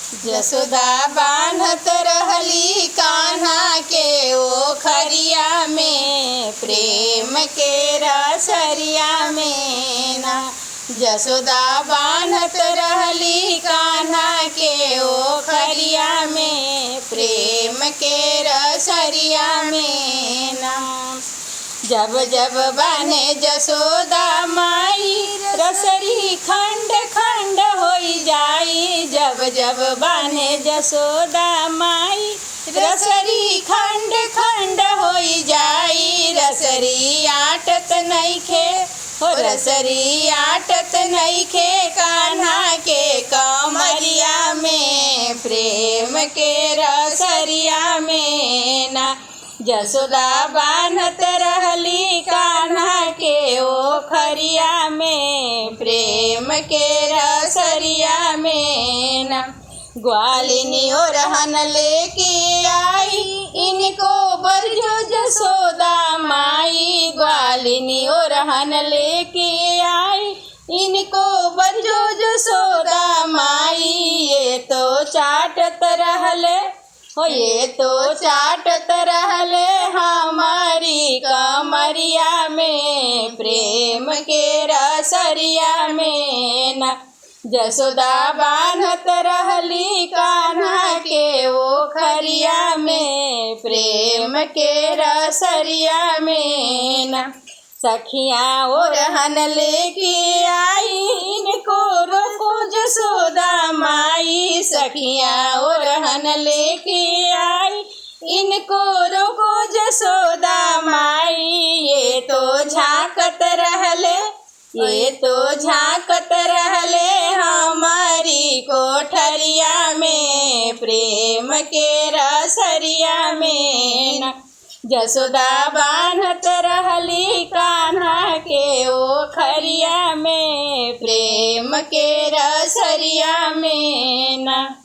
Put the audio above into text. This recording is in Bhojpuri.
जसोदा बान्हत रहली कान्हा के ओखरिया में, प्रेम के रसरिया में ना। जसोदा बान्हत रहली कान्हा के ओखरिया में, प्रेम के रसरिया में ना। जब जब बाने जसोदा माई, रसरी खंड खंड होई जाई। जब जब बाने जसोदा माई, रसरी खंड खंड होई जाई। रसरी आटत नइखे हो, रसरी आटत नइखे कान्हा के कमरिया में, प्रेम के रसरिया में ना। जसोदा बान्हत रहली कान्हा के ओखरिया में, प्रेम के रसरिया में ना। ग्वालिनी ओरहन लेके आई, इनको बरजो जसोदा माई। ग्वालिनी ओरहन लेके आई, इनको बरजो जसोदा माई। ये तो चाटत रहले हो, ये तो चाटत रहले हमारी कमरिया में, प्रेम के रसरिया में ना। जसोदा बान्हत रहली कान्हा के ओखरिया में, प्रेम के रसरिया में ना। सखियाँ ओरहन लेके आई, इनको रोको जसोदा माई। सखियाँ ओरहन लेके आई, इनको रोको जसोदा माई। ये तो झांकत रहले, ये तो झांकत रहले हमारी कोठरिया में, प्रेम के रसरिया में ना। जसोदा बान्हत रहली कान्हा के ओखरिया में, प्रेम के रसरिया में ना।